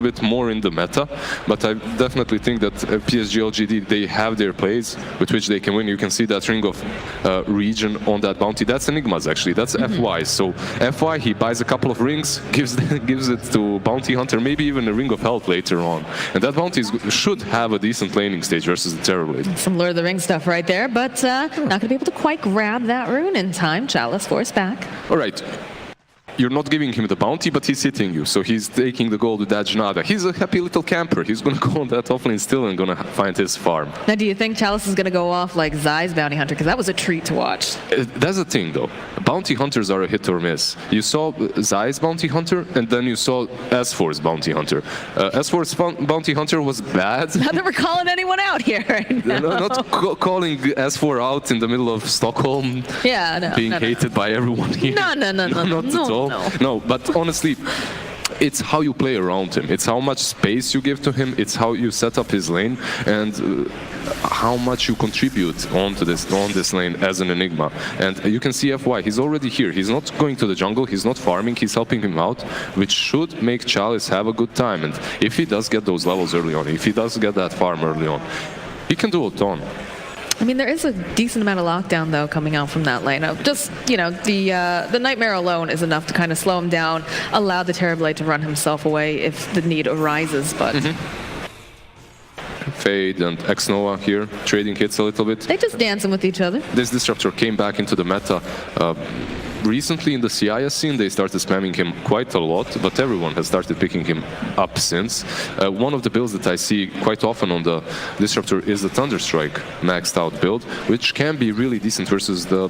bit more in the meta, but I definitely think that PSG.LGD, they have their plays with which they can win. You can see that ring of region on that bounty. That's Enigma's actually, that's FY. So FY, he buys a couple of rings, gives it to Bounty Hunter, maybe even a ring of health later on. And that bounty should have a decent laning stage versus the Terrorblade. Some Lord of the Rings stuff right there, but not going to be able to quite grab that rune in time. Chalice forced back. All right. You're not giving him the bounty, but he's hitting you. So he's taking the gold with that Janada. He's a happy little camper. He's going to go on that offlane still and going to find his farm. Now, do you think Chalice is going to go off like Zai's Bounty Hunter? Because that was a treat to watch. That's the thing, though. Bounty Hunters are a hit or miss. You saw Zai's Bounty Hunter, and then you saw S4's Bounty Hunter. S4's Bounty Hunter was bad. Not that we're calling anyone out here right now. Not calling S4 out in the middle of Stockholm. Yeah, no. Being hated by everyone here. No. Not at all. No, but honestly, it's how you play around him. It's how much space you give to him. It's how you set up his lane and how much you contribute on this lane as an Enigma. And you can see FY, he's already here. He's not going to the jungle. He's not farming. He's helping him out, which should make Chalice have a good time. And if he does get those levels early on, if he does get that farm early on, he can do a ton. I mean, there is a decent amount of lockdown, though, coming out from that lane. Just, you know, the Nightmare alone is enough to kind of slow him down, allow the Terrorblade to run himself away if the need arises, but... Fade and X-Nova here, trading hits a little bit. They're just dancing with each other. This Disruptor came back into the meta. Recently in the CIS scene, they started spamming him quite a lot, but everyone has started picking him up since. One of the builds that I see quite often on the Disruptor is the Thunderstrike maxed out build, which can be really decent versus the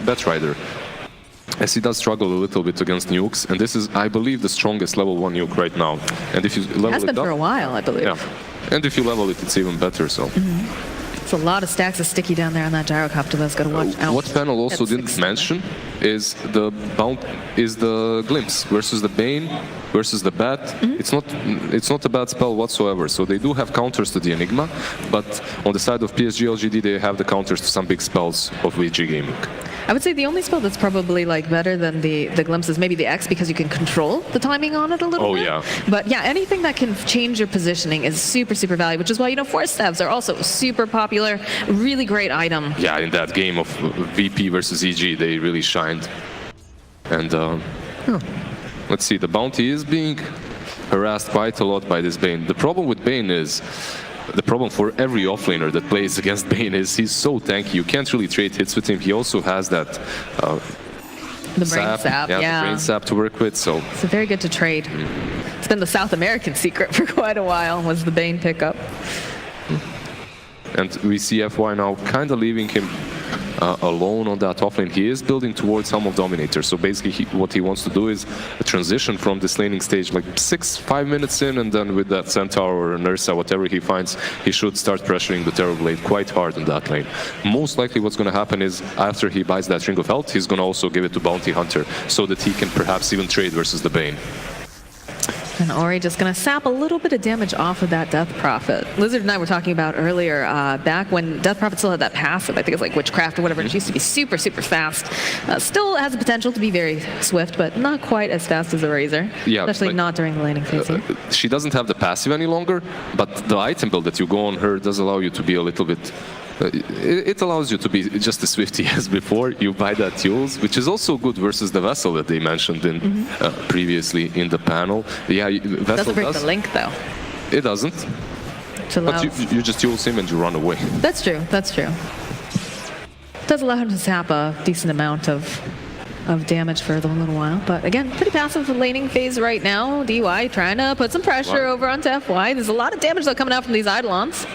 Batrider, as he does struggle a little bit against nukes, and this is, I believe, the strongest level 1 nuke right now. And if you level it has been up, for a while, I believe. Yeah, and if you level it, it's even better. So. It's a lot of stacks of sticky down there on that gyrocopter. That's got to watch out. What panel also didn't mention is the glimpse versus the Bane versus the Bat. It's not a bad spell whatsoever. So they do have counters to the Enigma, but on the side of PSG.LGD, they have the counters to some big spells of VG Gaming. I would say the only spell that's probably like better than the glimpse is maybe the X, because you can control the timing on it a little bit. Yeah. But yeah, anything that can change your positioning is super, super valuable, which is why, you know, Force Stabs are also super popular, really great item. Yeah, in that game of VP versus EG, they really shined. And let's see, the bounty is being harassed quite a lot by this Bane. The problem with Bane is, the problem for every offlaner that plays against Bane is he's so tanky. You can't really trade hits with him. He also has that the brain sap, the brain sap to work with. So it's very good to trade. It's been the South American secret for quite a while, was the Bane pickup. And we see FY now kind of leaving him alone on that offlane. He is building towards Helm of Dominator, so basically what he wants to do is a transition from this laning stage like 5 minutes in, and then with that Centaur or Nursa, whatever he finds, he should start pressuring the Terrorblade quite hard in that lane. Most likely what's going to happen is after he buys that Ring of Health, he's going to also give it to Bounty Hunter so that he can perhaps even trade versus the Bane. And Ori just going to sap a little bit of damage off of that Death Prophet. Lizard and I were talking about earlier, back when Death Prophet still had that passive, I think it's like Witchcraft or whatever, and she used to be super, super fast. Still has the potential to be very swift, but not quite as fast as a Razor, especially not during the laning phase. She doesn't have the passive any longer, but the item build that you go on her does allow you to be a little bit... it allows you to be just as swifty as before. You buy that Tools, which is also good versus the Vessel that they mentioned in previously in the panel. Yeah, Vessel doesn't break the link, though. It doesn't. But you just Tools him and you run away. That's true, that's true. It does allow him to sap a decent amount of damage for a little while. But again, pretty passive laning phase right now. DY trying to put some pressure over onto FY. There's a lot of damage, though, coming out from these Eidolons.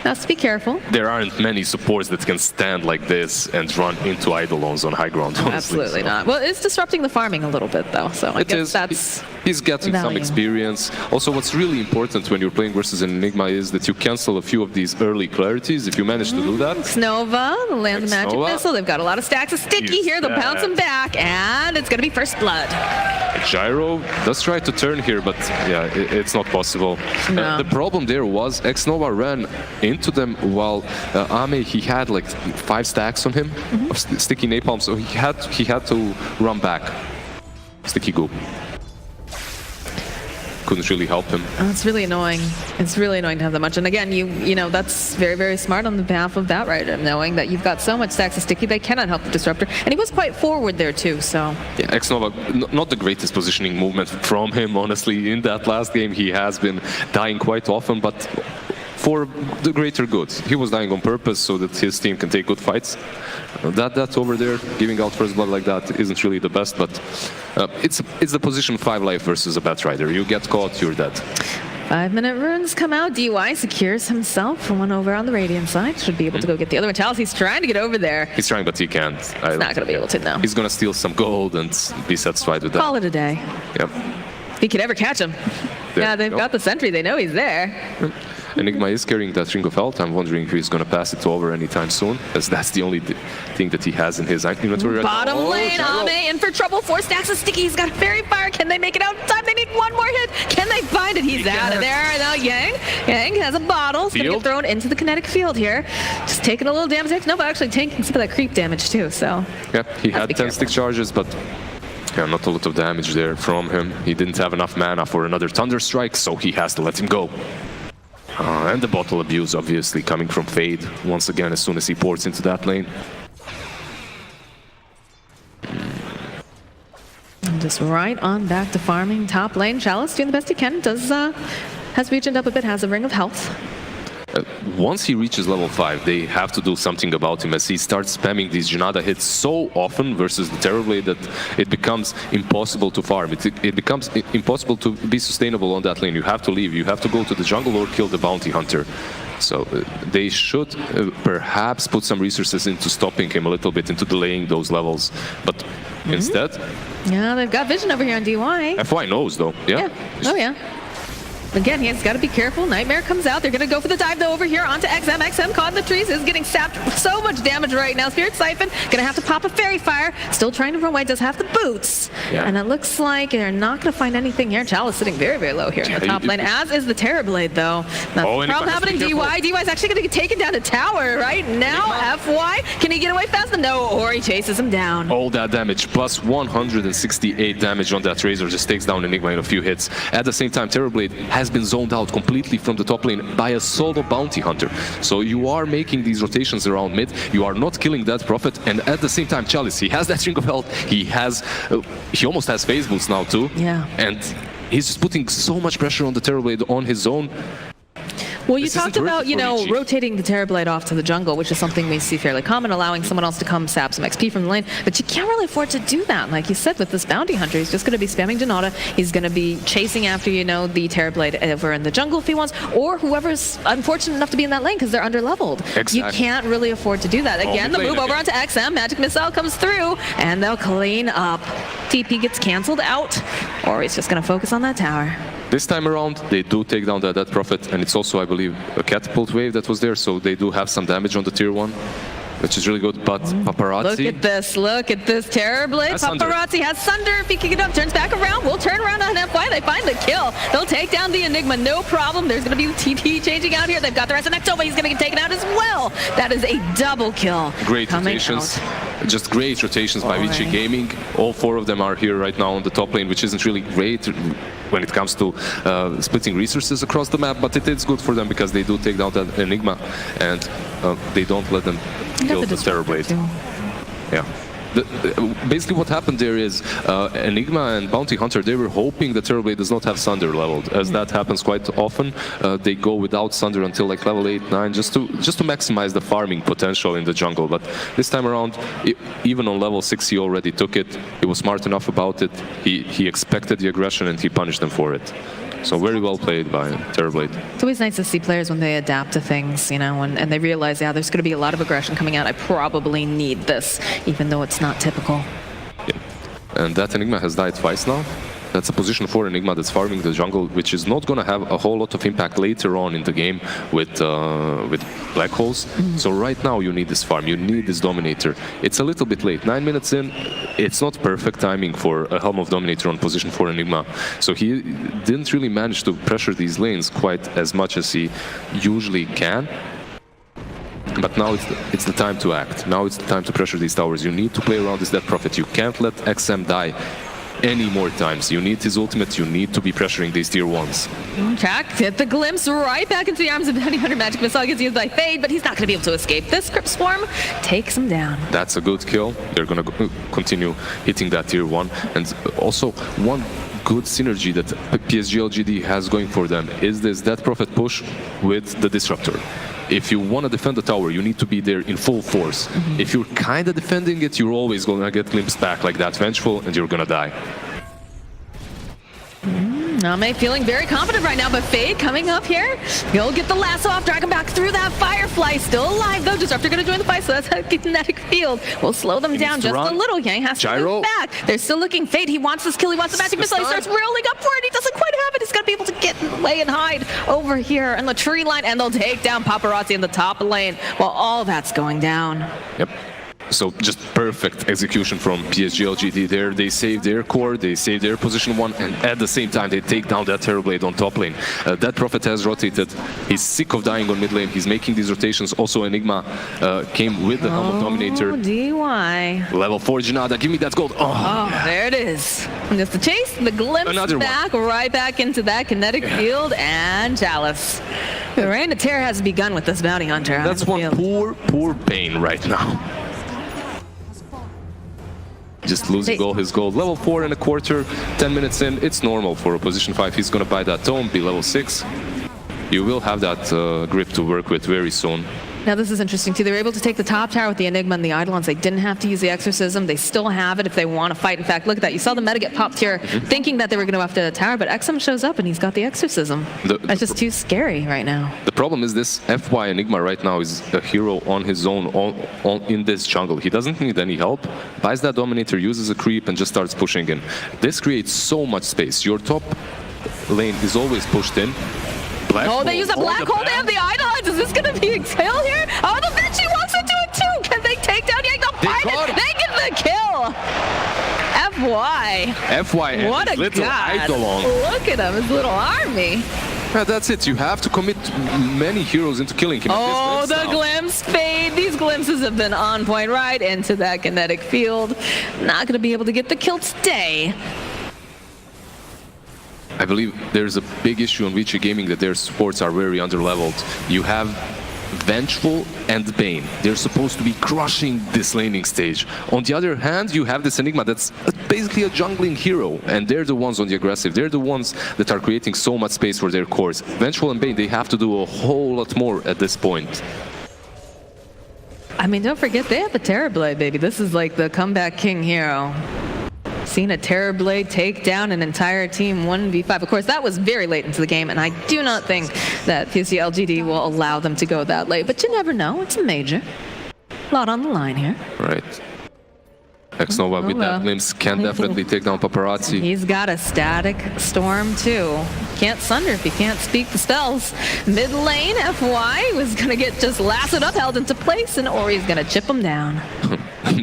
Has to be careful. There aren't many supports that can stand like this and run into Eidolons on high ground, honestly. Absolutely not. Well, it's disrupting the farming a little bit, though, so I guess that's... He's getting some experience. Also, what's really important when you're playing versus an Enigma is that you cancel a few of these early clarities, if you manage to do that. X-Nova, the land of magic missile. They've got a lot of stacks of sticky here. They'll bounce them back, and it's going to be first blood. Gyro does try to turn here, but yeah, it's not possible. No. The problem there was X-Nova ran into them while Ame, he had like 5 stacks on him of sticky napalm, so he had to run back. Sticky goop. couldn't really help him. It's really annoying. It's really annoying to have that much. And again, you know, that's very, very smart on the behalf of Batrider, knowing that you've got so much stacks of sticky, they cannot help the Disruptor. And he was quite forward there too, so. Yeah, Xnova, not the greatest positioning movement from him, honestly. In that last game, he has been dying quite often, but for the greater good. He was dying on purpose so that his team can take good fights. That over there, giving out first blood like that isn't really the best, but it's the position 5 life versus a Batrider. You get caught, you're dead. 5-minute runes come out. DY secures himself for one over on the Radiant side. Should be able to go get the other one. Chalice, he's trying to get over there. He's trying, but he can't. He's not going to be able to, no. He's going to steal some gold and be satisfied with that. Call it a day. Yep. If he could ever catch him. Yeah, they've got the sentry. They know he's there. Enigma is carrying that Ring of Health. I'm wondering if he's going to pass it over anytime soon, as that's the only thing that he has in his inventory. Bottom lane, Ame in for trouble. 4 stacks of sticky. He's got a fairy fire. Can they make it out in time? They need one more hit. Can they find it? He's out of there. Now Yang has a bottle. He's going to get thrown into the kinetic field here. Just taking a little damage. No, but actually tanking some of that creep damage too. So. Yeah, he had 10 stick charges, but yeah, not a lot of damage there from him. He didn't have enough mana for another Thunder Strike, so he has to let him go. And the bottle abuse, obviously, coming from Fade once again as soon as he ports into that lane. And just right on back to farming top lane. Chalice doing the best he can. Has reached up a bit, has a Ring of Health. Once he reaches level 5, they have to do something about him, as he starts spamming these Janada hits so often versus the Terrorblade that it becomes impossible to farm. It becomes impossible to be sustainable on that lane. You have to leave. You have to go to the jungle or kill the Bounty Hunter. So they should perhaps put some resources into stopping him a little bit, into delaying those levels. But instead... Yeah, they've got vision over here on DY. FY knows, though. Yeah. Oh, yeah. Again, he's got to be careful. Nightmare comes out. They're going to go for the dive, though, over here onto XM. XM caught in the trees, is getting sapped. So much damage right now. Spirit Siphon going to have to pop a Fairy Fire. Still trying to run away. Does have the boots. Yeah. And it looks like they're not going to find anything here. Chalice sitting very, very low here in the top lane, as is the Terrorblade, though. Now, the problem happening DY. DY's actually going to get taken down to tower right now. FY, can he get away fast? No, or he chases him down. All that damage, plus 168 damage on that Razor, just takes down Enigma in a few hits. At the same time, Terrorblade has been zoned out completely from the top lane by a solo Bounty Hunter. So you are making these rotations around mid, you are not killing that Prophet, and at the same time Chalice, he has that Ring of Health, he almost has phase boots now too. Yeah. And he's just putting so much pressure on the Terrorblade on his own. Well, you talked about, you know, rotating the Terrorblade off to the jungle, which is something we see fairly common, allowing someone else to come sap some XP from the lane. But you can't really afford to do that. Like you said, with this Bounty Hunter, he's just going to be spamming Dota. He's going to be chasing after, you know, the Terrorblade over in the jungle if he wants, or whoever's unfortunate enough to be in that lane because they're under-leveled. Exactly. You can't really afford to do that. Again, the move over onto XM, Magic Missile comes through, and they'll clean up. TP gets canceled out, or he's just going to focus on that tower. This time around, they do take down that Prophet, and it's also, I believe, a catapult wave that was there, so they do have some damage on the tier 1, which is really good. But Paparazzi... Look at this Terrorblade. Paparazzi has Sunder. If he can get up, turns back around. We'll turn around on FY. They find the kill. They'll take down the Enigma, no problem. There's going to be TP changing out here. They've got the rest of Nextova. He's going to get taken out as well. That is a double kill. Great rotations. Just great rotations by Vici Gaming. All 4 of them are here right now on the top lane, which isn't really great when it comes to splitting resources across the map, but it is good for them because they do take down that Enigma, and they don't let them kill the Terrorblade. Yeah. Basically what happened there is Enigma and Bounty Hunter, they were hoping the Terrorblade does not have Sunder leveled, as that happens quite often. They go without Sunder until like level 8, 9, just to maximize the farming potential in the jungle. But this time around, even on level 6, he already took it. He was smart enough about it. He expected the aggression and he punished them for it. So very well played by Terrorblade. It's always nice to see players when they adapt to things, you know, and they realize, yeah, there's going to be a lot of aggression coming out. I probably need this, even though it's not typical. Yeah. And that Enigma has died twice now. That's a position for Enigma that's farming the jungle, which is not going to have a whole lot of impact later on in the game with black holes. So right now you need this farm, you need this Dominator. It's a little bit late, 9 minutes in. It's not perfect timing for a Helm of Dominator on position for Enigma. So he didn't really manage to pressure these lanes quite as much as he usually can. But now it's the time to act. Now it's the time to pressure these towers. You need to play around this Death Prophet. You can't let XM die any more times. You need his ultimate, you need to be pressuring these tier 1s. Jack hit the glimpse right back into the arms of Bounty Hunter. Magic Missile gets used by Fade, but he's not going to be able to escape. This Crypt Swarm takes him down. That's a good kill. They're going to continue hitting that tier 1. And also, one good synergy that PSG.LGD has going for them is this Death Prophet push with the Disruptor. If you want to defend the tower, you need to be there in full force. If you're kind of defending it, you're always going to get glimpsed back like that Vengeful, and you're going to die. Ame feeling very confident right now, but Fade coming up here. He'll get the lasso off, drag him back through that Firefly. Still alive though, Disruptor gonna join the fight, so that's a kinetic field. We'll slow them down just a little. Yang has to move back. They're still looking. Fade, he wants this kill, he wants the Magic Missile. He starts rolling up for it. He doesn't quite have it. He's gonna be able to get away and hide over here in the tree line, and they'll take down Paparazzi in the top lane while all that's going down. Yep. So just perfect execution from PSG.LGD there. They save their core, they save their position 1, and at the same time they take down that Terrorblade on top lane. That Prophet has rotated. He's sick of dying on mid lane. He's making these rotations. Also Enigma came with the Helm of Dominator. DY. Level 4 Janada, give me that gold. Oh, there it is. And just the chase, the glimpse back, right back into that kinetic field, and Chalice. The reign of terror has begun with this Bounty Hunter. That's one poor Bane right now. Just losing all his gold. Level 4 and a quarter, 10 minutes in, it's normal for a position 5. He's gonna buy that tome, be level 6. You will have that grip to work with very soon. Now this is interesting too. They were able to take the top tower with the Enigma and the Eidolons. They didn't have to use the Exorcism. They still have it if they want to fight. In fact, look at that. You saw the meta get popped here thinking that they were going to go after the tower, but XM shows up and he's got the Exorcism. That's just too scary right now. The problem is this FY Enigma right now is a hero on his own in this jungle. He doesn't need any help. Buys that Dominator, uses a creep, and just starts pushing in. This creates so much space. Your top lane is always pushed in. They use a black hole. They have the Eidolons. Is this going to be a kill here? Oh, the Vici walks into it too. Can they take down Yang? They get the kill. FY and what a little Eidolon. Look at him, his little army. That's it. You have to commit many heroes into killing him. Oh, the glimpse Fade. These glimpses have been on point right into that kinetic field. Not going to be able to get the kill today. I believe there's a big issue on Vici Gaming that their supports are very underleveled. You have Vengeful and Bane. They're supposed to be crushing this laning stage. On the other hand, you have this Enigma that's basically a jungling hero, and they're the ones on the aggressive. They're the ones that are creating so much space for their cores. Vengeful and Bane, they have to do a whole lot more at this point. I mean, don't forget, they have the Terrorblade, baby. This is like the comeback king hero. Seen a Terrorblade take down an entire team 1v5. Of course, that was very late into the game, and I do not think that PSG.LGD will allow them to go that late. But you never know. It's a major. A lot on the line here. Right. Xnova with that glimpse can definitely take down Paparazzi. He's got a static storm too. Can't sunder if he can't speak the spells. Mid lane, FY was going to get just lassoed up, held into place, and Ori's going to chip him down.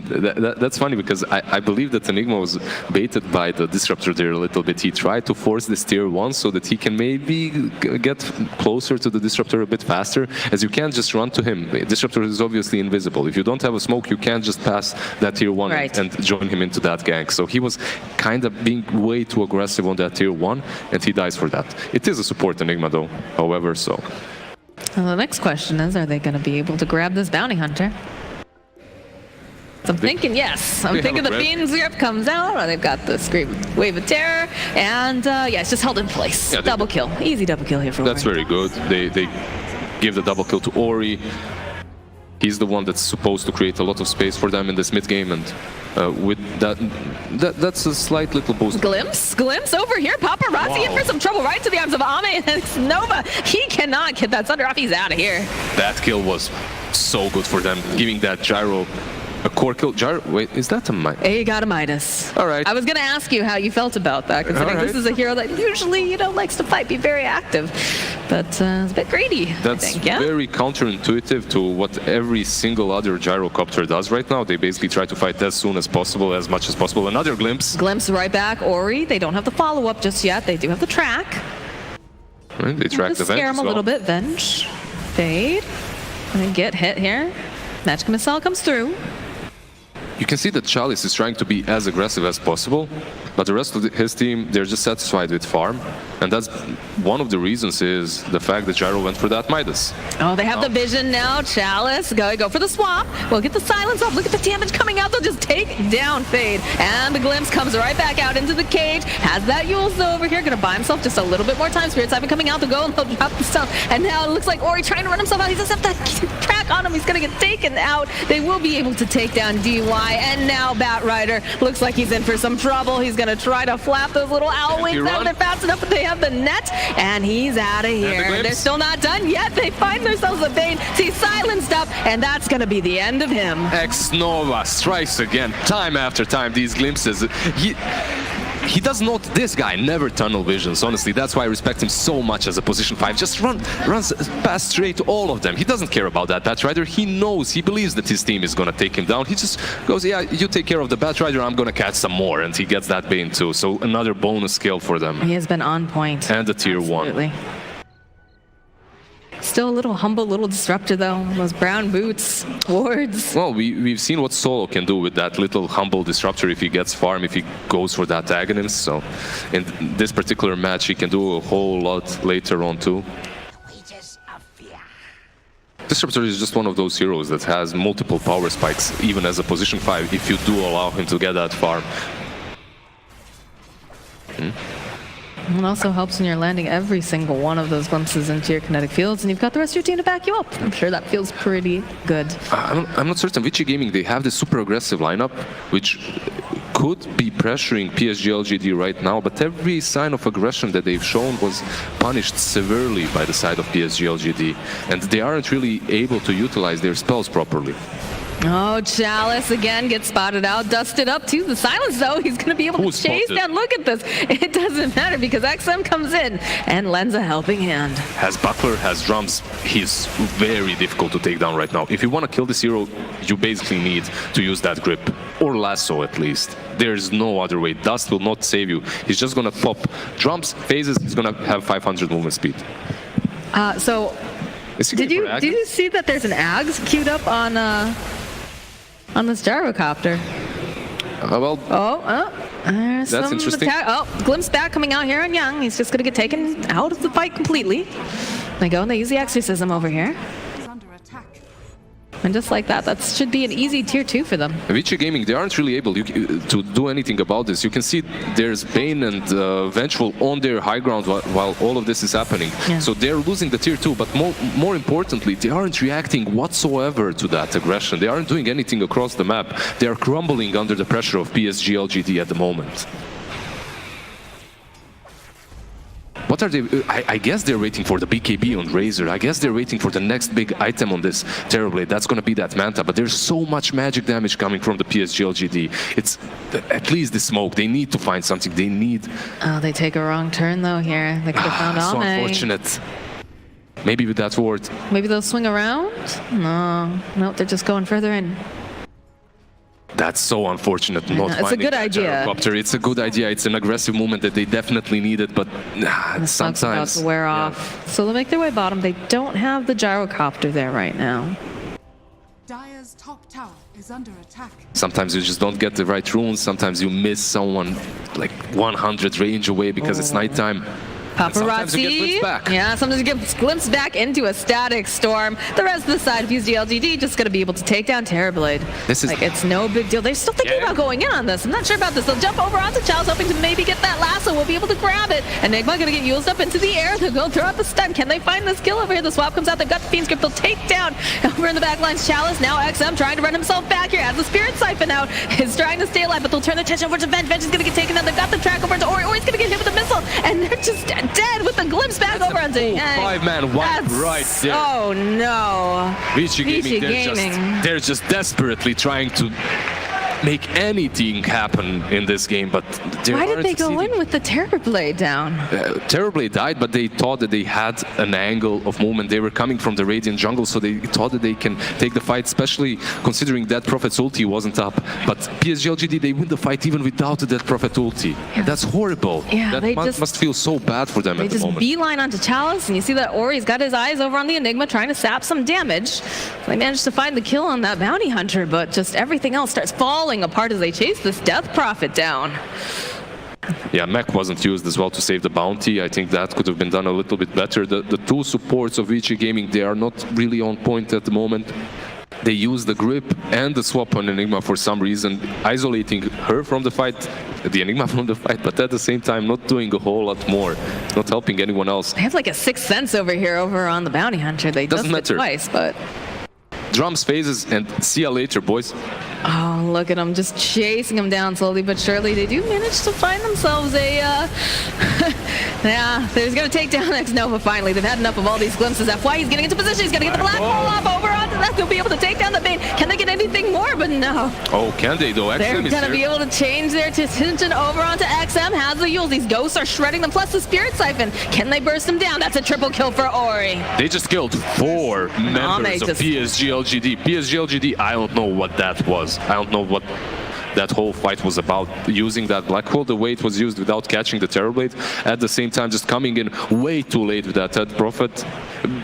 That's funny because I believe that Enigma was baited by the Disruptor there a little bit. He tried to force this tier 1 so that he can maybe get closer to the Disruptor a bit faster, as you can't just run to him. Disruptor is obviously invisible. If you don't have a smoke, you can't just pass that tier 1 and join him into that gank. So he was kind of being way too aggressive on that tier 1, and he dies for that. It is a support Enigma though, however, so. Well, the next question is, are they going to be able to grab this Bounty Hunter? So I'm thinking yes. I'm thinking the Fiend's grip comes out. They've got the Scream Wave of Terror, and yeah, it's just held in place. Yeah, double kill, easy double kill here for Ori. That's very good. They give the double kill to Ori. He's the one that's supposed to create a lot of space for them in this mid game, and with that's a slight little boost. Glimpse over here. Paparazzi in for some trouble, right to the arms of Ame and Nova. He cannot get that Sunder off. He's out of here. That kill was so good for them, giving that Gyro a core kill. Gyro, wait, is that a Midas? He got a Midas. All right. I was going to ask you how you felt about that, considering this is a hero that usually, you know, likes to fight, be very active, but it's a bit greedy. That's I think, yeah? very counterintuitive to what every single other gyrocopter does right now. They basically try to fight as soon as possible, as much as possible. Another glimpse. Glimpse right back. Ori, they don't have the follow-up just yet. They do have the track. Right, they track the Venge scare him a little bit. Venge. Fade. And get hit here. Magic Missile comes through. you can see that Chalice is trying to be as aggressive as possible, but the rest of his team, they're just satisfied with farm. And that's one of the reasons is the fact that Gyro went for that Midas. Oh, they have the vision now. Chalice, go for the swap. We'll get the silence off. Look at the damage coming out. They'll just take down Fade. And the Glimpse comes right back out into the cage. Has that Yules over here. Gonna buy himself just a little bit more time. Spirit Siphon coming out to go and they'll drop the stun. And now it looks like Ori trying to run himself out. He doesn't have that track on him. He's gonna get taken out. They will be able to take down DY. And now Batrider looks like he's in for some trouble. He's gonna try to flap those little owl wings out there fast enough, but they have the net, and he's out of here. They're still not done yet. They find themselves a Bane. He's silenced up, and that's gonna be the end of him. X-Nova strikes again, time after time. These glimpses. He does not, this guy never tunnel visions, honestly. That's why I respect him so much as a position 5. Just runs past straight to all of them. He doesn't care about that Batrider. He knows, he believes that his team is gonna take him down. He just goes, yeah, you take care of the Batrider, I'm gonna catch some more. And he gets that Bane too. So another bonus skill for them. He has been on point. And the tier 1. Still a little humble, little disruptor though. Those brown boots, wards. Well, we've seen what Solo can do with that little humble disruptor if he gets farm, if he goes for that agonist. So in this particular match, he can do a whole lot later on too. Disruptor is just one of those heroes that has multiple power spikes, even as a position 5, if you do allow him to get that farm. It also helps when you're landing every single one of those glimpses into your kinetic fields, and you've got the rest of your team to back you up. I'm sure that feels pretty good. I'm not certain. Vici Gaming, they have this super aggressive lineup, which could be pressuring PSG.LGD right now, but every sign of aggression that they've shown was punished severely by the side of PSG.LGD, and they aren't really able to utilize their spells properly. Oh, Chalice again gets spotted out, dusted up to the silence though. He's going to be able to chase down. Look at this. It doesn't matter because XM comes in and lends a helping hand. Has Buckler, has drums. He's very difficult to take down right now. If you want to kill this hero, you basically need to use that grip or lasso at least. There's no other way. Dust will not save you. He's just going to pop drums, phases. He's going to have 500 movement speed. Did you see that there's an Ags queued up on this gyrocopter? There's that's interesting. Glimpse back coming out here on Young. He's just going to get taken out of the fight completely. They go and they use the exorcism over here. And just like that, that should be an easy tier 2 for them. Vici Gaming, they aren't really able to do anything about this. You can see there's Bane and Vengeful on their high ground while all of this is happening. Yeah. So they're losing the tier 2, but more importantly, they aren't reacting whatsoever to that aggression. They aren't doing anything across the map. They are crumbling under the pressure of PSG.LGD at the moment. What are they? I guess they're waiting for the BKB on Razor. I guess they're waiting for the next big item on this Terrorblade. That's going to be that Manta. But there's so much magic damage coming from the PSG.LGD. It's at least the smoke. They need to find something. They need... Oh, they take a wrong turn though here. They could have found so unfortunate. Maybe with that ward. Maybe they'll swing around? No, they're just going further in. That's so unfortunate. It's a good idea. It's a good idea. It's an aggressive movement that they definitely needed, but sometimes about to wear off. So they'll make their way bottom. They don't have the gyrocopter there right now. Dire's top tower is under attack. Sometimes you just don't get the right runes. Sometimes you miss someone like 100 range away because it's nighttime. Paparazzi. Yeah, sometimes you get glimpsed back into a static storm. The rest of the side of PSG.LGD just going to be able to take down Terrorblade. This is like, it's no big deal. They're still thinking about going in on this. I'm not sure about this. They'll jump over onto Chalice, hoping to maybe get that lasso. We'll be able to grab it. Enigma going to get used up into the air. They'll go throw out the stun. Can they find the skill over here? The swap comes out. They've got the Fiend's Grip. They'll take down over in the back lines Chalice. Now XM trying to run himself back here as the Spirit Siphon out. Is trying to stay alive, but they'll turn their attention over to Venge. Venge is going to get taken out. They've got the track over to Ori. Ori's going to get hit with a missile, and they're just dead with the glimpse back over onto Yang. 5-man wipe right there. Oh no. Vici Gaming, they're just desperately trying to make anything happen in this game, but why did they go in with the Terrorblade down? Terrorblade died, but they thought that they had an angle of movement. They were coming from the Radiant jungle, so they thought that they can take the fight, especially considering Dead Prophet's ulti wasn't up. But PSG.LGD, they win the fight even without the Dead Prophet ulti. And that's horrible. Yeah, that must feel so bad for them at the moment. They just beeline onto Chalice, and you see that Ori's got his eyes over on the Enigma, trying to sap some damage. They managed to find the kill on that Bounty Hunter, but just everything else starts falling apart as they chase this Death Prophet down. Yeah, mech wasn't used as well to save the bounty. I think that could have been done a little bit better. The two supports of Vici Gaming, they are not really on point at the moment. They use the grip and the swap on Enigma for some reason, isolating her from the fight, the Enigma from the fight, but at the same time not doing a whole lot more, not helping anyone else. They have like a sixth sense over here over on the Bounty Hunter. They doesn't matter. Twice, but... Drums phases and see ya later, boys. Oh, look at them, just chasing him down slowly but surely. They do manage to find themselves a, yeah, they're going to take down X-Nova finally. They've had enough of all these glimpses. FY, he's getting into position. He's going to get the black hole off over onto that. They'll be able to take down the bait. Can they get anything more? But no. Oh, can they though? They're going to be able to change their attention over onto XM. Has the Yules. These ghosts are shredding them, plus the Spirit Siphon. Can they burst them down? That's a triple kill for Ori. They just killed 4 members of PSG.LGD. PSG.LGD, I don't know what that was. I don't know what that whole fight was about. Using that black hole the way it was used without catching the Terrorblade, at the same time just coming in way too late with that Dead Prophet.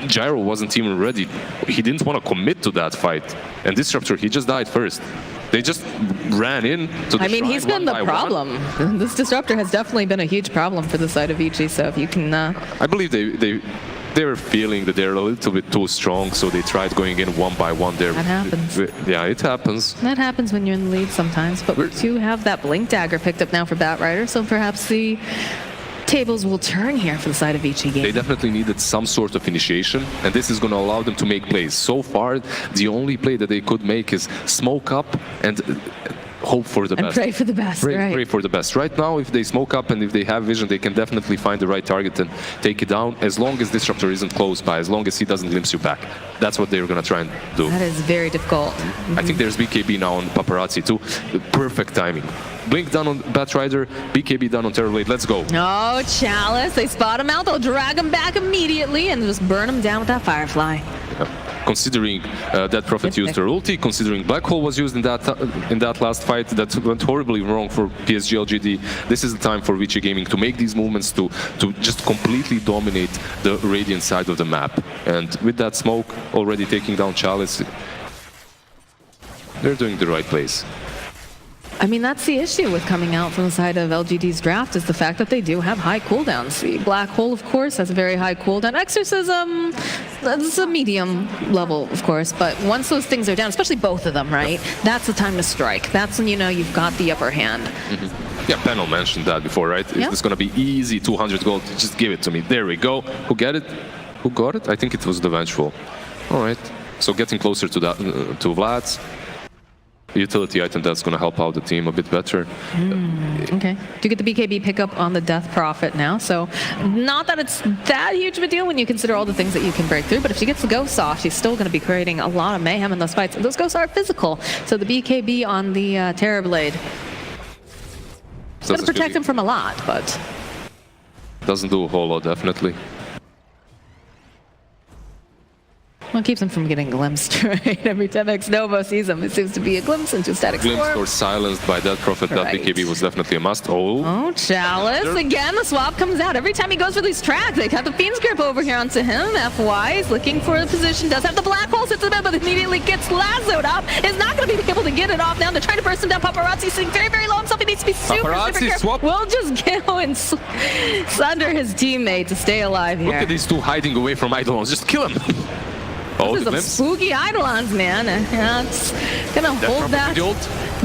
Gyro wasn't even ready. He didn't want to commit to that fight. And Disruptor, he just died first. They just ran in to the shrine he's been the problem. This Disruptor has definitely been a huge problem for the side of Vici, so if you can... I believe they were feeling that they're a little bit too strong, so they tried going in one by one there. That happens. Yeah, it happens. That happens when you're in the lead sometimes, but we do have that Blink Dagger picked up now for Batrider, so perhaps the tables will turn here for the side of Vici Gaming. They definitely needed some sort of initiation, and this is going to allow them to make plays. So far, the only play that they could make is smoke up and hope for the best. Pray for the best, right. Pray for the best. Right now, if they smoke up and if they have vision, they can definitely find the right target and take it down, as long as Disruptor isn't close by, as long as he doesn't glimpse you back. That's what they're going to try and do. That is very difficult. I think there's BKB now on Paparazzi too. Perfect timing. Blink done on Batrider, BKB done on Terrorblade. Let's go. Oh, Chalice. They spot him out. They'll drag him back immediately and just burn him down with that Firefly. Yeah. Considering Dead Prophet used her ulti, considering Black Hole was used in that last fight that went horribly wrong for PSG.LGD, this is the time for Vici Gaming to make these movements to just completely dominate the Radiant side of the map. And with that smoke already taking down Chalice, they're doing the right plays. I mean, that's the issue with coming out from the side of LGD's draft, is the fact that they do have high cooldowns. The Black Hole, of course, has a very high cooldown. Exorcism, that's a medium level, of course, but once those things are down, especially both of them, right, that's the time to strike. That's when you know you've got the upper hand. Yeah, Panel mentioned that before, right? Is this going to be easy, 200 gold? Just give it to me. There we go. Who get it? Who got it? I think it was the Vengeful. All right. So getting closer to that, to Vlad's. Utility item that's going to help out the team a bit better. Okay. Do get the BKB pickup on the Death Prophet now, so not that it's that huge of a deal when you consider all the things that you can break through, but if she gets the Ghost off, she's still going to be creating a lot of mayhem in those fights. Those Ghosts are physical, so the BKB on the Terrorblade is going to protect him from a lot, but... Doesn't do a whole lot, definitely. Well, it keeps him from getting glimpsed, right? Every time X-Nova sees him, it seems to be a glimpse into static storm. Glimpsed or silenced by Dead Prophet, that BKB was definitely a must. Oh, Chalice. Again, the swap comes out. Every time he goes for these tracks, they got the Fiend's Grip over here onto him. FY is looking for the position, does have the Black Hole, sits in the bed, but immediately gets lassoed up. Is not going to be able to get it off now. They're trying to burst him down. Paparazzi sitting very, very low himself. He needs to be super careful. Swap. We'll just go and sunder his teammate to stay alive here. Look at these two hiding away from Eidolons. Just kill him. Oh, this is some spooky Eidolons, man. It's gonna hold that.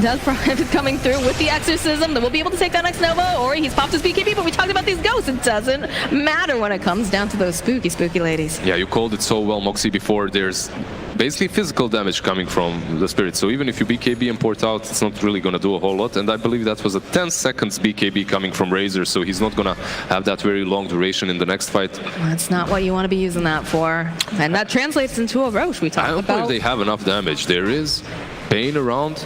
Death Prophet coming through with the Exorcism. That we'll be able to take down X-Nova, or he's popped his BKB, but we talked about these ghosts. It doesn't matter when it comes down to those spooky, spooky ladies. Yeah, you called it so well, Moxie, before. There's basically physical damage coming from the Spirit. So even if you BKB and port out, it's not really gonna do a whole lot. And I believe that was a 10 seconds BKB coming from Razor, so he's not gonna have that very long duration in the next fight. That's not what you want to be using that for. And that translates into a Roche we talked about. I don't know if they have enough damage. There is Pain around,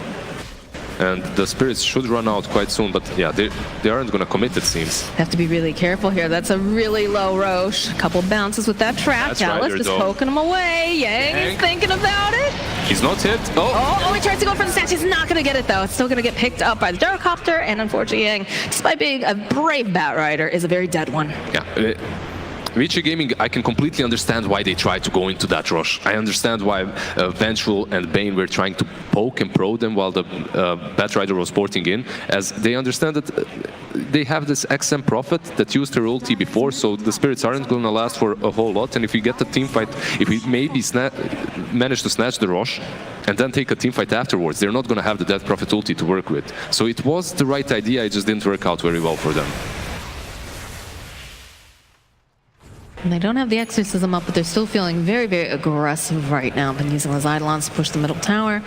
and the spirits should run out quite soon, but yeah, they aren't going to commit, it seems. Have to be really careful here. That's a really low Roche. A couple bounces with that track. That's Chalice right, just though. poking him away. Yang is thinking about it. He's not hit. Oh, he tries to go for the snatch. He's not going to get it, though. It's still going to get picked up by the gyrocopter, and unfortunately, Yang, despite being a brave Bat Rider, is a very dead one. Yeah. Vici Gaming, I can completely understand why they tried to go into that rush. I understand why Vengeful and Bane were trying to poke and pro them while the Bat Rider was porting in, as they understand that they have this XM Prophet that used her ulti before, so the spirits aren't going to last for a whole lot, and if you get the team fight, if we maybe manage to snatch the rush and then take a team fight afterwards, they're not going to have the Death Prophet ulti to work with. So it was the right idea, it just didn't work out very well for them. And they don't have the exorcism up, but they're still feeling very, very aggressive right now. Been using those Eidolons to push the middle tower.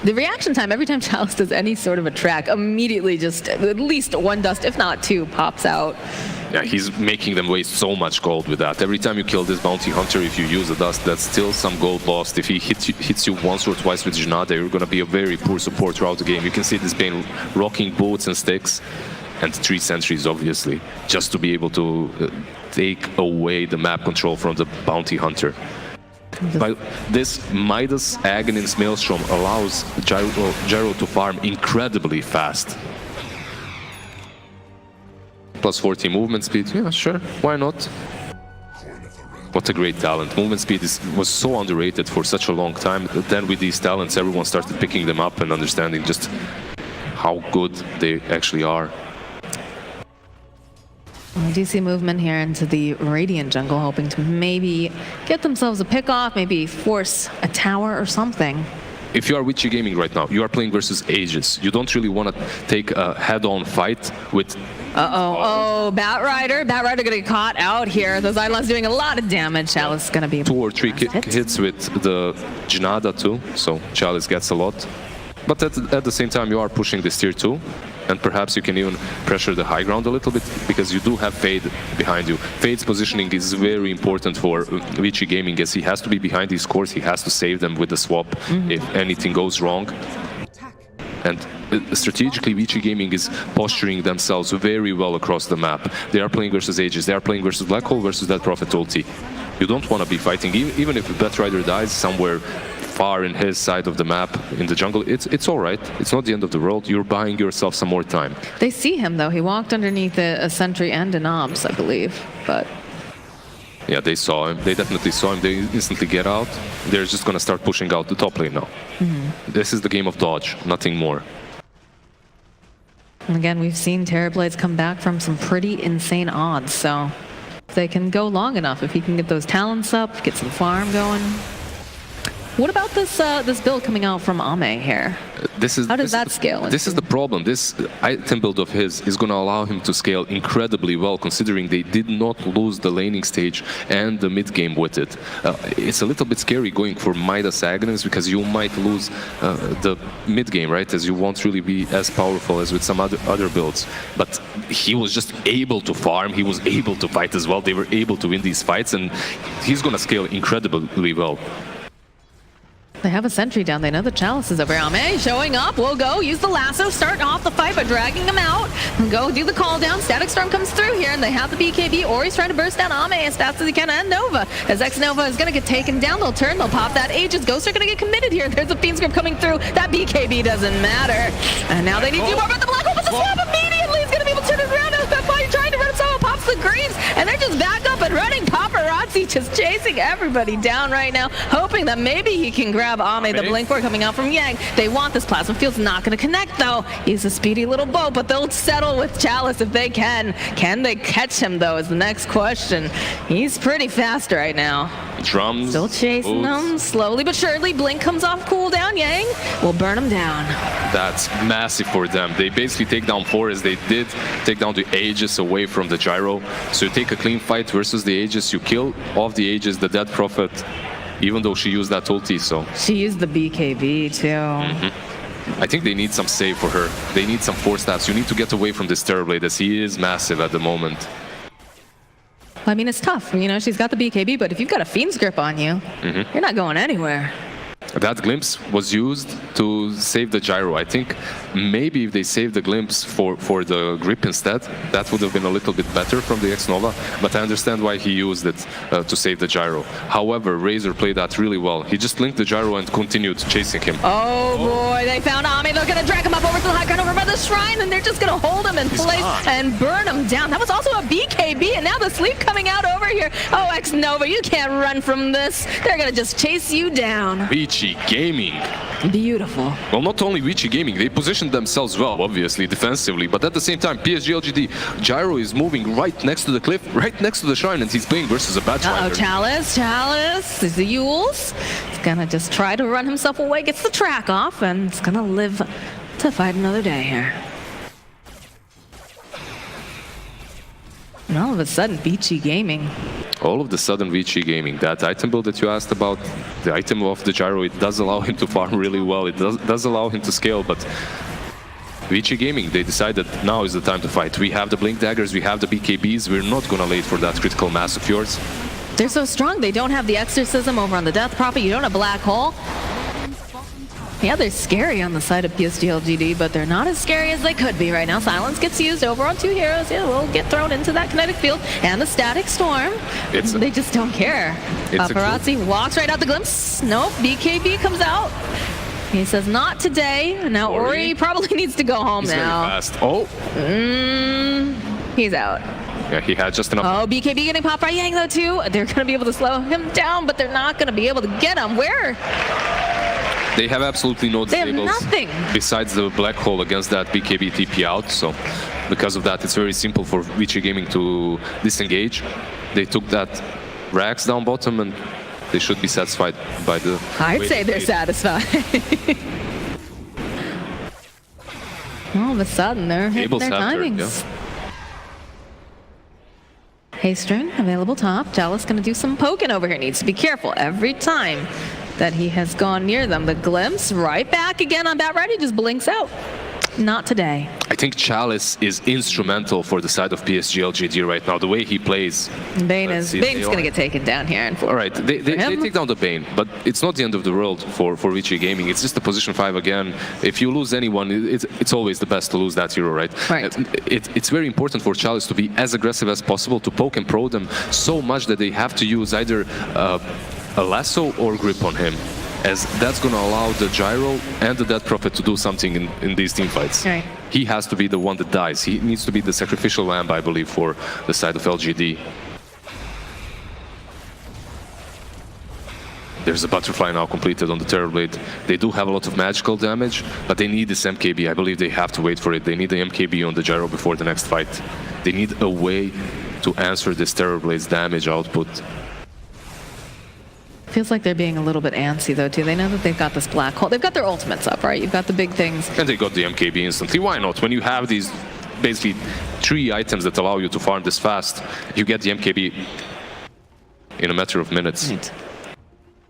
The reaction time every time Chalice does any sort of a track, immediately just at least one dust, if not two, pops out. Yeah, he's making them waste so much gold with that. Every time you kill this bounty hunter, if you use a dust, that's still some gold lost. If he hits you once or twice with Jinada, you're going to be a very poor support throughout the game. You can see this Bane rocking boots and sticks, and 3 sentries, obviously, just to be able to take away the map control from the bounty hunter. But this Midas Aghanim Maelstrom allows Gyro to farm incredibly fast. Plus 40 movement speed, yeah, sure, why not? What a great talent. Movement speed was so underrated for such a long time. Then with these talents, everyone started picking them up and understanding just how good they actually are. We do see movement here into the Radiant jungle, hoping to maybe get themselves a pick off, maybe force a tower or something. If you are Vici Gaming right now, you are playing versus Aegis. You don't really want to take a head-on fight with... Oh, Bat Rider. Bat Rider gonna get caught out here. Those Eidolons doing a lot of damage. Chalice is gonna be... 2 or 3 hits with the Jinada too, so Chalice gets a lot. But at the same time, you are pushing this tier 2, and perhaps you can even pressure the high ground a little bit, because you do have Fade behind you. Fade's positioning is very important for Vici Gaming, as he has to be behind these cores, he has to save them with the swap if anything goes wrong. And strategically, Vici Gaming is posturing themselves very well across the map. They are playing versus Aegis, they are playing versus Black Hole versus Death Prophet ulti. You don't want to be fighting, even if Bat Rider dies somewhere far in his side of the map in the jungle, it's all right. It's not the end of the world. You're buying yourself some more time. They see him, though. He walked underneath a sentry and an ops, I believe, but... Yeah, they saw him. They definitely saw him. They instantly get out. They're just going to start pushing out the top lane now. This is the game of dodge, nothing more. And again, we've seen Terrorblades come back from some pretty insane odds, so if they can go long enough, if he can get those talents up, get some farm going. What about this this build coming out from Ame here? How does that scale? This is the problem. This item build of his is going to allow him to scale incredibly well, considering they did not lose the laning stage and the mid game with it. It's a little bit scary going for Midas Aghanims, because you might lose the mid game, right? As you won't really be as powerful as with some other builds. But he was just able to farm. He was able to fight as well. They were able to win these fights, and he's going to scale incredibly well. They have a sentry down. They know the Chalice is over. Ame showing up. We'll go use the lasso, start off the fight by dragging him out. And go do the call down. Static Storm comes through here, and they have the BKB. Ori's trying to burst down Ame as fast as he can, and Nova. As X-Nova is going to get taken down, they'll turn, they'll pop that Aegis. Ghosts are going to get committed here. There's a Fiend Script coming through. That BKB doesn't matter. And now they need to do more, but the Black Hole, but the swap immediately is going to be able to turn it around. That's why you're trying to run himself out, pops the Greaves, and they're just back up and running. Paparazzi just chasing everybody down right now, hoping that maybe he can grab Ame. The blink ward coming out from Yang. They want this plasma field's not going to connect though. He's a speedy little boat, but they'll settle with Chalice if they can. Can they catch him though is the next question. He's pretty fast right now. Drums. Still chasing them slowly but surely. Blink comes off cooldown. Yang will burn him down. That's massive for them. They basically take down 4 as they did take down the Aegis away from the Gyro. So you take a clean fight versus the Aegis. You kill off the Aegis, the Dead Prophet, even though she used that ulti, so... She used the BKB, too. I think they need some save for her. They need some 4 stats. You need to get away from this Terrorblade, as he is massive at the moment. I mean, it's tough. You know, she's got the BKB, but if you've got a Fiend's Grip on you, you're not going anywhere. That glimpse was used to save the gyro. I think maybe if they saved the glimpse for the grip instead, that would have been a little bit better from the X-Nova, but I understand why he used it to save the gyro. However, Razor played that really well. He just linked the gyro and continued chasing him. Oh boy, they found Ami. They're going to drag him up over to the high ground over by the shrine, and they're just going to hold him in place and burn him down. That was also a BKB, and now the sleep coming out over here. Oh, X-Nova, you can't run from this. They're going to just chase you down. Vici Gaming. Beautiful. Well, not only Vici Gaming, they positioned themselves well, obviously, defensively, but at the same time, PSG.LGD, Gyro is moving right next to the cliff, right next to the shrine, and he's playing versus a Batrider. Chalice, is the Yules. He's gonna just try to run himself away, gets the track off, and it's gonna live to fight another day here. And all of a sudden, Vici Gaming. All of the sudden, Vici Gaming, that item build that you asked about, the item of the Gyro, it does allow him to farm really well. It does allow him to scale, but Vici Gaming, they decided now is the time to fight. We have the Blink Daggers, we have the BKBs, we're not gonna wait for that critical mass of yours. They're so strong, they don't have the Exorcism over on the Death Prophet, you don't have Black Hole. Yeah, they're scary on the side of PSG.LGD, but they're not as scary as they could be right now. Silence gets used over on 2 heroes. Yeah, we'll get thrown into that kinetic field and the static storm. They just don't care. Paparazzi walks right out the glimpse. Nope, BKB comes out. He says, not today. Now Ori probably needs to go home now. He's very fast. Oh. He's out. Yeah, he had just enough. Oh, BKB getting popped by Yang though too. They're going to be able to slow him down, but they're not going to be able to get him. Where? They have absolutely no disables. They have nothing. Besides the Black Hole against that BKB TP out, so because of that, it's very simple for Vici Gaming to disengage. They took that Rax down bottom, and they should be satisfied by the... I'd say they're satisfied. All of a sudden, they're hitting their timings. Haystern, available top. Chalice going to do some poking over here. Needs to be careful every time that he has gone near them. The glimpse right back again on Batrider. He just blinks out. Not today. I think Chalice is instrumental for the side of PSG.LGD right now. The way he plays. Bane's going to get taken down here. All right, they take down the Bane, but it's not the end of the world for Vici Gaming. It's just a position 5 again. If you lose anyone, it's always the best to lose that hero, right? Right. It's very important for Chalice to be as aggressive as possible, to poke and pro them so much that they have to use either a lasso or grip on him, as that's going to allow the Gyro and the Death Prophet to do something in these teamfights. Right. He has to be the one that dies. He needs to be the sacrificial lamb, I believe, for the side of LGD. There's a butterfly now completed on the Terrorblade. They do have a lot of magical damage, but they need this MKB. I believe they have to wait for it. They need the MKB on the Gyro before the next fight. They need a way to answer this Terrorblade's damage output. Feels like they're being a little bit antsy though too. They know that they've got this Black Hole. They've got their ultimates up, right? You've got the big things. And they got the MKB instantly. Why not? When you have these basically 3 items that allow you to farm this fast, you get the MKB in a matter of minutes. Right.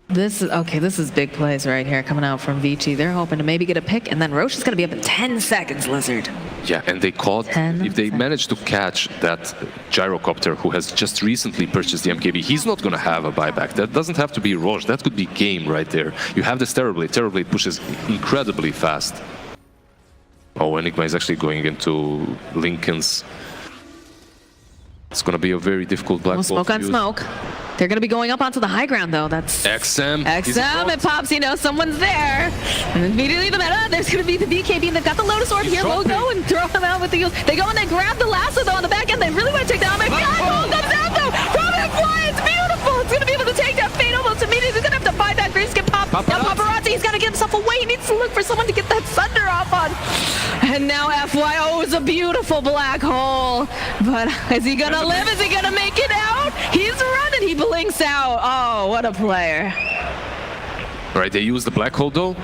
This is big plays right here coming out from Vici. They're hoping to maybe get a pick, and then Roche is going to be up in 10 seconds, Lizard. Yeah, and they caught, if they manage to catch that Gyrocopter who has just recently purchased the MKB, he's not going to have a buyback. That doesn't have to be Roche. That could be game right there. You have this Terrorblade. Terrorblade pushes incredibly fast. Oh, Enigma is actually going into Lincoln's. It's going to be a very difficult Black Hole. Smoke on smoke. They're going to be going up onto the high ground, though. That's XM. It pops, someone's there. And immediately the meta, there's going to be the BKB, and they've got the Lotus Orb here. We'll go and throw him out with the heals. They go and they grab the lasso, though, on the back end. They really want to take down my God, Ball comes out, though, from Fly. It's beautiful. It's going to be able to take that Fate almost immediately. He's going to have to buy that Grayskin pop. Now Paparazzi, he's got to get himself away. He needs to look for someone to get that Sunder off on. And now FYO is a beautiful Black Hole. But is he going to live? Is he going to make it out? He's running. He blinks out. Oh, what a player. Right, they use the Black Hole though,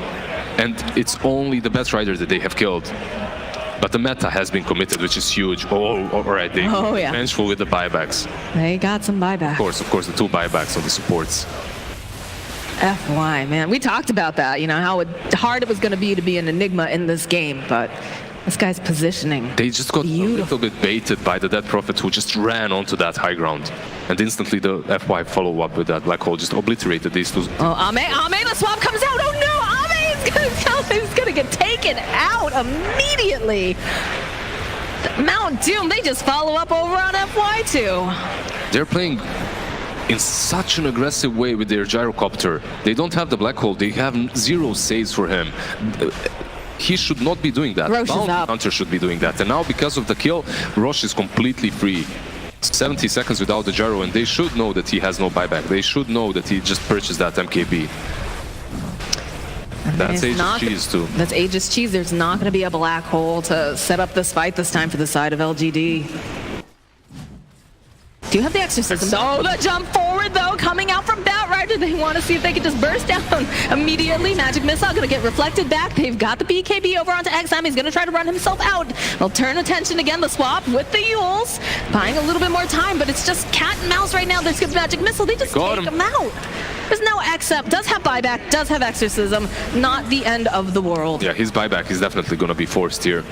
and it's only the Batrider that they have killed. But the meta has been committed, which is huge. Oh, all right, they're vengeful with the buybacks. They got some buybacks. Of course, the 2 buybacks on the supports. FY, man. We talked about that, how hard it was going to be an Enigma in this game, but This guy's positioning. They just got a little bit baited by the Dead Prophet, who just ran onto that high ground. And instantly the FY follow up with that black hole just obliterated these two. Oh, Ame, the swap comes out. Oh no, Ame is gonna get taken out immediately. Mount Doom, they just follow up over on FY2. They're playing in such an aggressive way with their gyrocopter. They don't have the black hole. They have 0 saves for him. He should not be doing that. Roche is up. Hunter should be doing that. And now because of the kill, Roche is completely free. 70 seconds without the gyro, and they should know that he has no buyback. They should know that he just purchased that MKB. That's Aegis cheese too. That's Aegis cheese. There's not going to be a black hole to set up this fight this time for the side of LGD. Do you have the exorcism? So the jump forward though, coming out from Batrider. They want to see if they can just burst down immediately. Magic Missile going to get reflected back. They've got the BKB over onto XM. He's going to try to run himself out. They'll turn attention again. The swap with the Yules, buying a little bit more time, but it's just cat and mouse right now. There's Magic Missile. They just take him out. There's no XM. Does have buyback. Does have exorcism. Not the end of the world. Yeah, his buyback is definitely going to be forced here.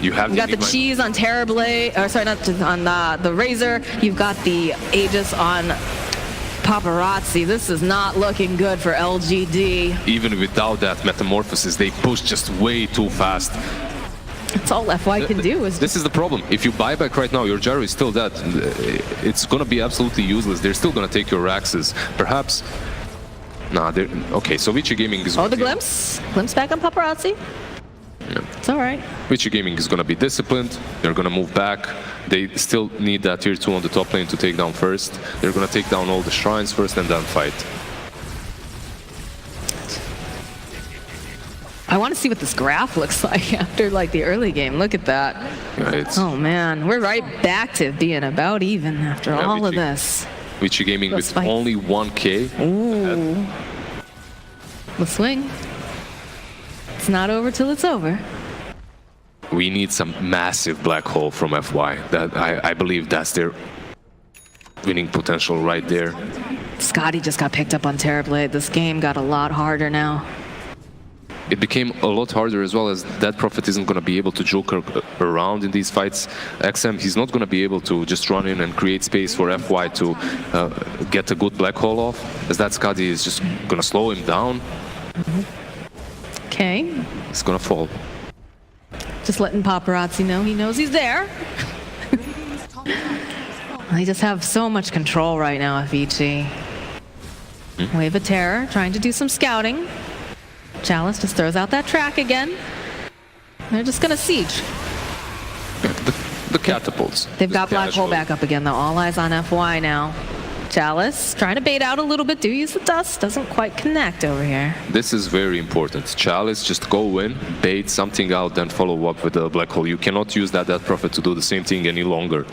You got the cheese on Terrorblade, or sorry, not on the Razor. You've got the Aegis on Paparazzi. This is not looking good for LGD. Even without that metamorphosis, they push just way too fast. That's all FY can do. This is the problem. If you buy back right now, your gyro is still dead. It's gonna be absolutely useless. They're still gonna take your Raxes. Perhaps. Nah, they're okay. So Vici Gaming is. Oh, the glimpse back on Paparazzi. Yeah. It's all right. Vici Gaming is going to be disciplined. They're going to move back. They still need that tier 2 on the top lane to take down first. They're going to take down all the shrines first and then fight. I want to see what this graph looks like after like the early game. Look at that. Yeah, oh man, we're right back to being about even after all of this. Vici Gaming with only 1k. Ooh. The swing. It's not over till it's over. We need some massive black hole from FY. That I believe that's their winning potential right there. Scotty just got picked up on Terrorblade. This game got a lot harder now. It became a lot harder as well, as Dead Prophet isn't going to be able to joke around in these fights. XM, he's not going to be able to just run in and create space for FY to get a good black hole off, as that Scotty is just going to slow him down. Okay. He's gonna fall. Just letting Paparazzi know he knows he's there. They just have so much control right now at Vici. Wave of Terror, trying to do some scouting. Chalice just throws out that track again. They're just gonna siege. The catapults. They've got black hole back up again though. All eyes on FY now. Chalice trying to bait out a little bit. Do use the dust. Doesn't quite connect over here. This is very important. Chalice, just go in, bait something out, then follow up with the black hole. You cannot use that Dead Prophet to do the same thing any longer.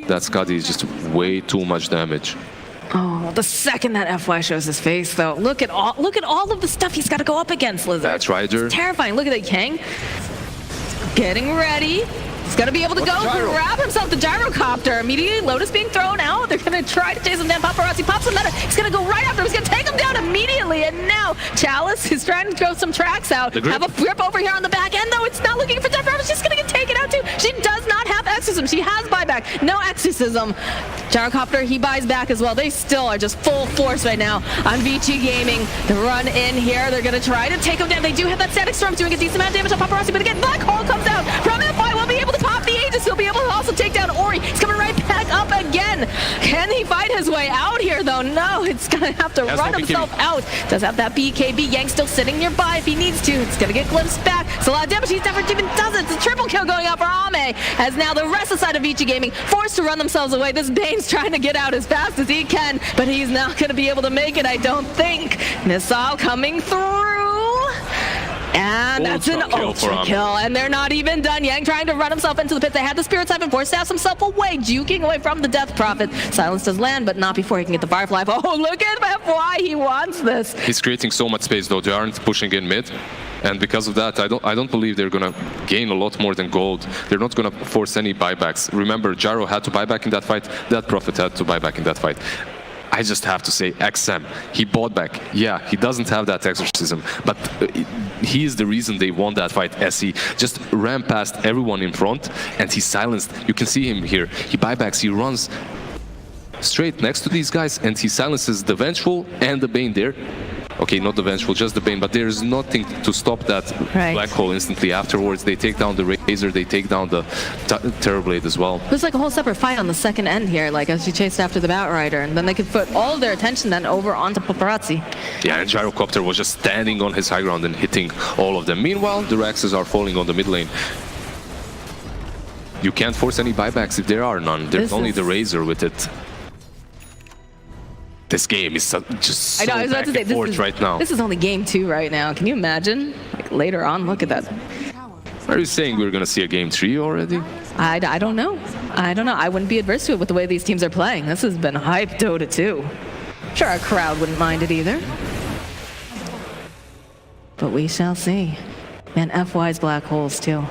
That Scotty is just way too much damage. Oh, the second that FY shows his face, though, look at all of the stuff he's got to go up against, Lizard. That's right, It's terrifying. Look at that, Kang. Getting ready. He's going to be able to go grab himself the gyrocopter. Immediately, Lotus being thrown out. They're going to try to chase him down. Paparazzi pops him out. He's going to go right after him. He's going to take him down immediately. And now Chalice is trying to throw some tracks out. Have a grip over here on the back end, though. It's not looking for Death. She's going to get taken out, too. She does not have exorcism. She has buyback. No exorcism. Gyrocopter, he buys back as well. They still are just full force right now on Vici Gaming. The run in here. They're going to try to take him down. They do have that static storm doing a decent amount of damage on Paparazzi. But again, Black Hole comes out from FY. Will be able to pop the Aegis. He'll be able to also take down Ori. He's coming right back up again. Can he fight his way out here, though? No, it's going to have to run himself out. Does have that BKB. Yang still sitting nearby if he needs to. It's going to get glimpsed back. It's a lot of damage. He never even does it. It's a triple kill going out for Ame, as now the rest of the side of Vici Gaming forced to run themselves away. This Bane's trying to get out as fast as he can, but he's not going to be able to make it, I don't think. Missile coming through. And that's an ultra kill, and they're not even done. Yang trying to run himself into the pit. They had the Spirit Siphon, forced to have himself away, juking away from the Death Prophet. Silence does land, but not before he can get the Firefly. Oh, look at FY, he wants this. He's creating so much space, though. They aren't pushing in mid. And because of that, I don't believe they're going to gain a lot more than gold. They're not going to force any buybacks. Remember, Jaro had to buy back in that fight. Death Prophet had to buy back in that fight. I just have to say, XM, he bought back. Yeah, he doesn't have that exorcism, but he is the reason they won that fight. SE just ran past everyone in front, and he silenced. You can see him here. He buybacks, he runs straight next to these guys, and he silences the Vengeful and the Bane there. Okay, not the Vengeful, just the Bane, but there's nothing to stop that Black Hole instantly afterwards. They take down the Razor, they take down the Terrorblade as well. It was like a whole separate fight on the second end here, like as she chased after the Batrider, and then they could put all their attention then over onto Paparazzi. Yeah, and Gyrocopter was just standing on his high ground and hitting all of them. Meanwhile, the Rexes are falling on the mid lane. You can't force any buybacks if there are none. There's only the Razor with it. This game is just so back and forth right now. This is only game 2 right now. Can you imagine? Like later on, look at that. Are you saying we're going to see a game 3 already? I don't know. I don't know. I wouldn't be adverse to it with the way these teams are playing. This has been hype Dota 2. Sure, our crowd wouldn't mind it either. But we shall see. Man, FY's Black Holes too.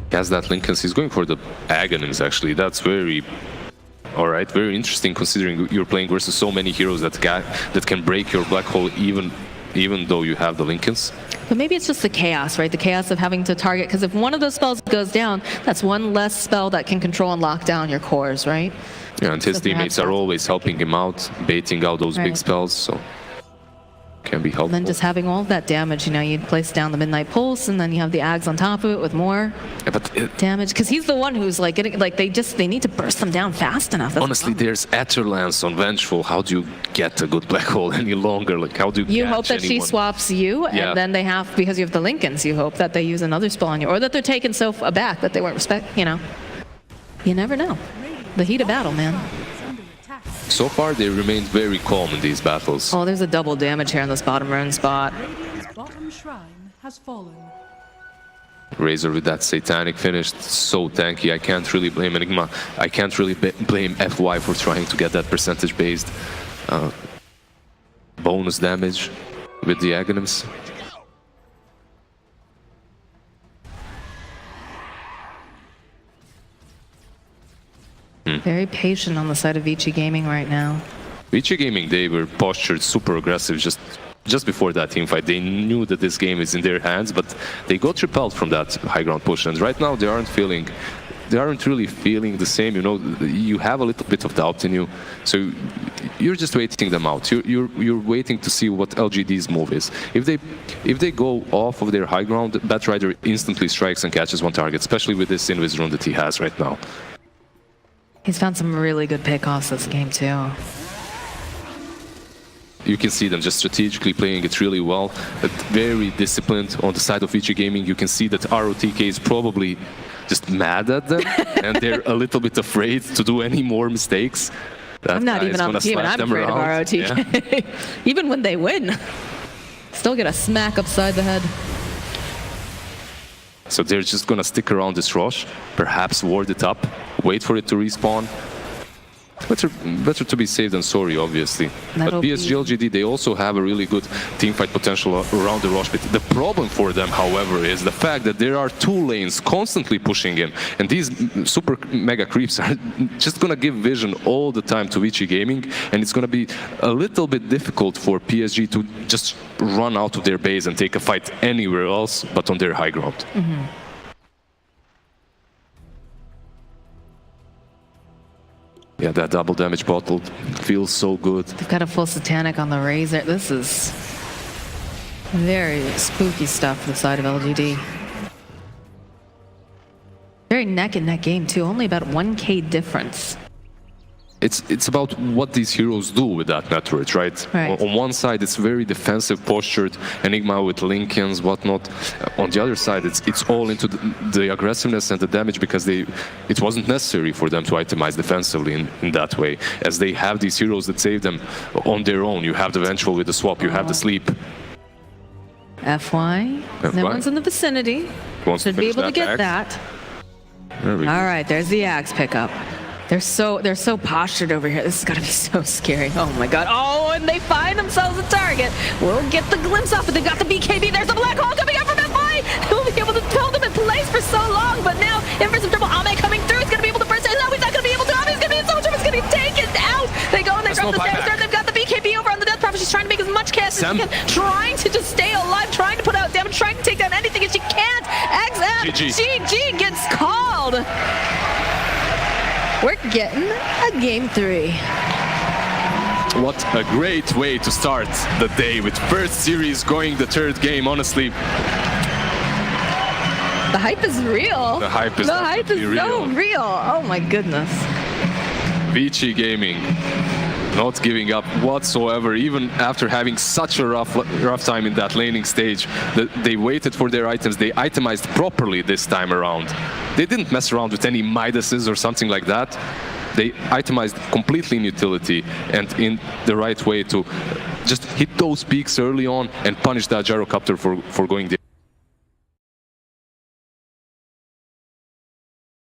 He has that Lincoln. He's going for the Aghanims actually. That's very... Alright, very interesting considering you're playing versus so many heroes that can break your Black Hole even though you have the Lincolns. But maybe it's just the chaos, right? The chaos of having to target, because if one of those spells goes down, that's one less spell that can control and lock down your cores, right? Yeah, and his teammates are always helping him out, baiting out those big spells, so can be helpful. And then just having all of that damage, you know, you'd place down the Midnight Pulse, and then you have the Ags on top of it with more damage. Because he's the one who's like getting, like they need to burst them down fast enough. That's honestly, there's Etherlance on Vengeful. How do you get a good Black Hole any longer? Like, how do you hope that she swaps you, and then they have, because you have the Lincolns, you hope that they use another spell on you, or that they're taken so aback that they weren't you know. You never know. The heat of battle, man. So far, they remained very calm in these battles. Oh, there's a double damage here on this bottom rune spot. Bottom shrine has fallen. Razor with that Satanic finish, so tanky. I can't really blame Enigma. I can't really blame FY for trying to get that percentage-based bonus damage with the Aghanims. Very patient on the side of Vici Gaming right now. Vici Gaming, they were postured super aggressive just before that team fight. They knew that this game is in their hands, but they got repelled from that high ground push. And right now they aren't really feeling the same. You know, you have a little bit of doubt in you, so you're just waiting them out. You're waiting to see what LGD's move is. If they go off of their high ground, Batrider instantly strikes and catches one target, especially with this Invis rune that he has right now. He's found some really good pickoffs this game too. You can see them just strategically playing it really well, but very disciplined on the side of Vici Gaming. You can see that ROTK is probably just mad at them, and they're a little bit afraid to do any more mistakes. I'm not even on the team, and I'm afraid of ROTK. Yeah. Even when they win, still get a smack upside the head. So they're just gonna stick around this rush, perhaps ward it up, wait for it to respawn. Better to be safe than sorry, obviously. But PSG.LGD, they also have a really good teamfight potential around the rush pit. The problem for them, however, is the fact that there are 2 lanes constantly pushing in, and these super mega creeps are just gonna give vision all the time to Vici Gaming, and it's gonna be a little bit difficult for PSG to just run out of their base and take a fight anywhere else but on their high ground. Yeah, that double damage bottle feels so good. They've got a full Satanic on the Razor. This is very spooky stuff for the side of LGD. Very neck and neck game too, only about 1K difference. It's about what these heroes do with that Meteorite, right? On one side, it's very defensive postured, Enigma with Lincolns, whatnot. On the other side, it's all into the aggressiveness and the damage because it wasn't necessary for them to itemize defensively in that way, as they have these heroes that save them on their own. You have the Vengeful with the swap, you have the sleep. FY. No one's in the vicinity. Should be able to get that. All right, there's the Axe pickup. They're so postured over here. This is gonna be so scary. Oh my god. Oh, and they find themselves a target. We'll get the glimpse off, but they've got the BKB. There's the Black Hole coming up from FY. He'll be able to hold them in place for so long, but now in for some trouble. Ame coming through. He's gonna be able to burst it. No, he's not gonna be able to. Ame's gonna be in so much trouble. He's gonna be taken out. They go and they from no the buyback. Sandstorm. They've got the BKB over on the Death Prophet. She's trying to make as much cash as she can, trying to just stay alive, trying to put out damage, trying to take down anything, and she can't. GG gets called. We're getting a game 3. What a great way to start the day with first series going the third game, honestly. The hype is real. The hype is so real. Oh my goodness. Vici Gaming not giving up whatsoever, even after having such a rough time in that laning stage. They waited for their items. They itemized properly this time around. They didn't mess around with any Midases or something like that. They itemized completely in utility and in the right way to just hit those peaks early on and punish that gyrocopter for going there.